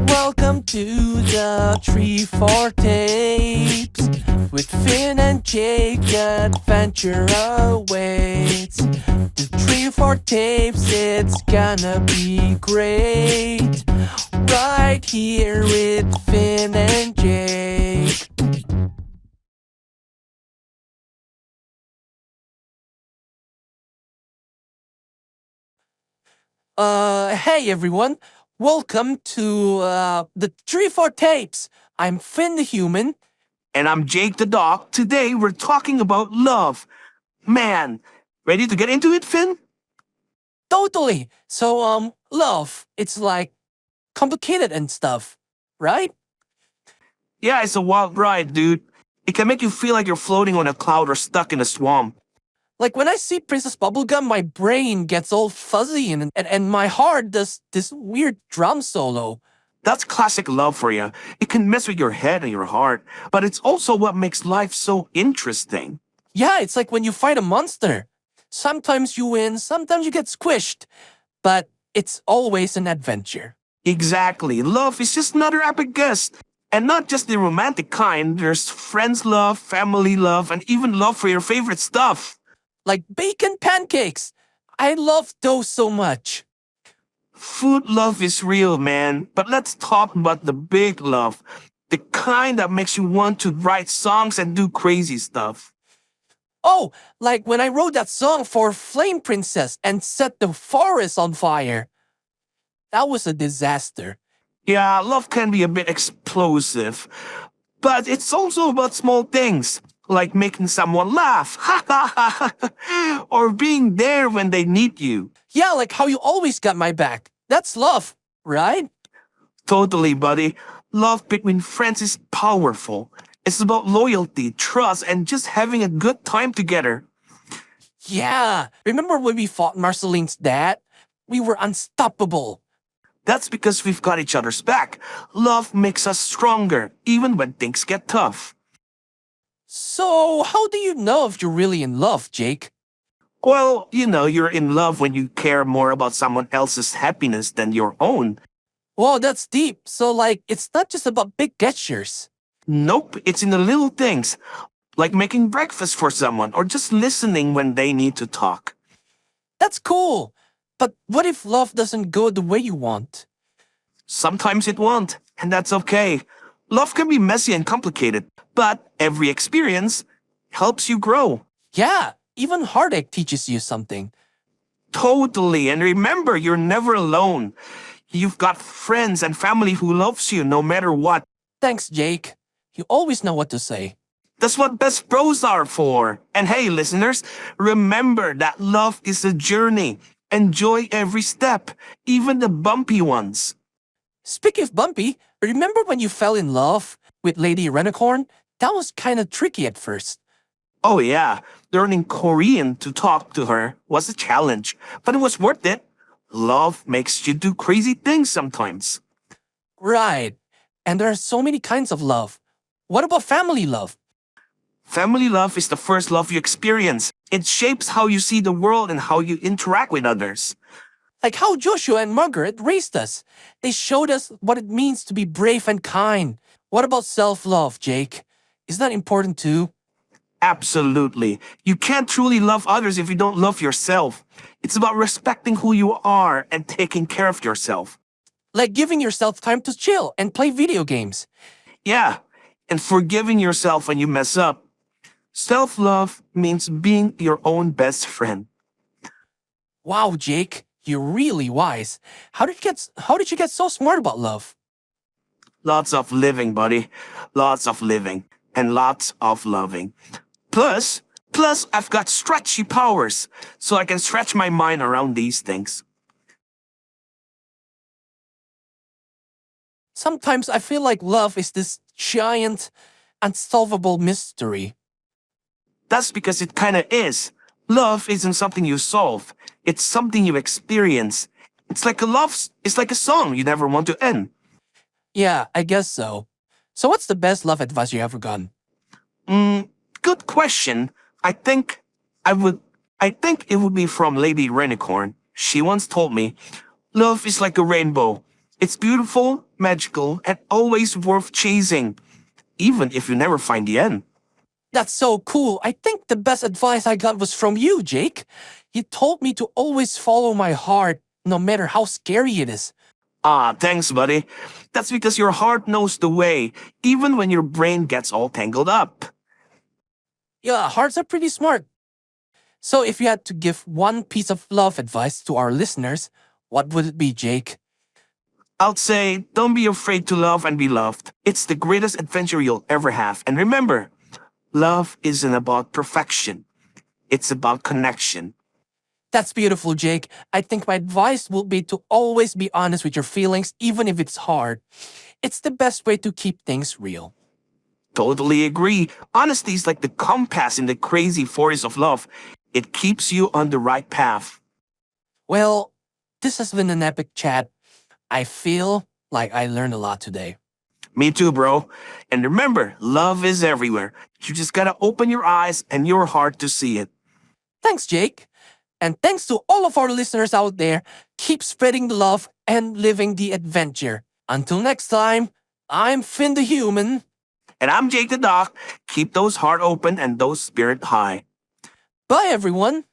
Welcome to the 3-4 tapes. With Finn and Jake, adventure awaits. The 3-4 tapes, it's gonna be great. Right here with Finn and Jake. Hey everyone. Welcome to the 3-4 tapes. I'm Finn the human. And I'm Jake the dog. Today we're talking about love. Man, ready to get into it, Finn? Totally. So, love, it's like complicated and stuff, right? Yeah, it's a wild ride, dude. It can make you feel like you're floating on a cloud or stuck in a swamp. Like when I see Princess Bubblegum, my brain gets all fuzzy and my heart does this weird drum solo. That's classic love for you. It can mess with your head and your heart, but it's also what makes life so interesting. Yeah, it's like when you fight a monster. Sometimes you win, sometimes you get squished, but it's always an adventure. Exactly. Love is just another epic guest. And not just the romantic kind, there's friends love, family love, and even love for your favorite stuff. Like bacon pancakes. I love those so much. Food love is real, man. But let's talk about the big love. The kind that makes you want to write songs and do crazy stuff. Oh, like when I wrote that song for Flame Princess and set the forest on fire. That was a disaster. Yeah, love can be a bit explosive. But it's also about small things, like making someone laugh, or being there when they need you. Yeah, like how you always got my back. That's love, right? Totally, buddy. Love between friends is powerful. It's about loyalty, trust, and just having a good time together. Yeah. Remember when we fought Marceline's dad? We were unstoppable. That's because we've got each other's back. Love makes us stronger, even when things get tough. So, how do you know if you're really in love, Jake? Well, you're in love when you care more about someone else's happiness than your own. Whoa, that's deep. So, like, it's not just about big gestures. Nope, it's in the little things, like making breakfast for someone or just listening when they need to talk. That's cool. But what if love doesn't go the way you want? Sometimes it won't, and that's okay. Love can be messy and complicated, but every experience helps you grow. Yeah, even heartache teaches you something. Totally, and remember, you're never alone. You've got friends and family who loves you no matter what. Thanks, Jake. You always know what to say. That's what best bros are for. And hey, listeners, remember that love is a journey. Enjoy every step, even the bumpy ones. Speaking of bumpy, remember when you fell in love with Lady Renicorn? That was kind of tricky at first. Oh yeah, learning Korean to talk to her was a challenge, but it was worth it. Love makes you do crazy things sometimes. Right. And there are so many kinds of love. What about family love? Family love is the first love you experience. It shapes how you see the world and how you interact with others. Like how Joshua and Margaret raised us. They showed us what it means to be brave and kind. What about self-love, Jake? Is that important too? Absolutely. You can't truly love others if you don't love yourself. It's about respecting who you are and taking care of yourself. Like giving yourself time to chill and play video games. Yeah, and forgiving yourself when you mess up. Self-love means being your own best friend. Wow, Jake, you're really wise. How did you get so smart about love? Lots of living, buddy. Lots of living. And lots of loving. Plus, I've got stretchy powers, so I can stretch my mind around these things. Sometimes I feel like love is this giant, unsolvable mystery. That's because it kinda is. Love isn't something you solve. It's something you experience. It's like a song you never want to end. Yeah, I guess so. So what's the best love advice you ever gotten? Good question. I think I would I think it would be from Lady Renicorn. She once told me, love is like a rainbow. It's beautiful, magical, and always worth chasing, even if you never find the end. That's so cool. I think the best advice I got was from you, Jake. You told me to always follow my heart, no matter how scary it is. Ah, thanks, buddy. That's because your heart knows the way, even when your brain gets all tangled up. Yeah, hearts are pretty smart. So if you had to give one piece of love advice to our listeners, what would it be, Jake? I'll say, don't be afraid to love and be loved. It's the greatest adventure you'll ever have. And remember, love isn't about perfection. It's about connection. That's beautiful, Jake. I think my advice will be to always be honest with your feelings, even if it's hard. It's the best way to keep things real. Totally agree. Honesty is like the compass in the crazy forest of love. It keeps you on the right path. Well, this has been an epic chat. I feel like I learned a lot today. Me too, bro. And remember, love is everywhere. You just gotta open your eyes and your heart to see it. Thanks, Jake. And thanks to all of our listeners out there. Keep spreading the love and living the adventure. Until next time, I'm Finn the Human. And I'm Jake the Doc. Keep those heart open and those spirit high. Bye, everyone.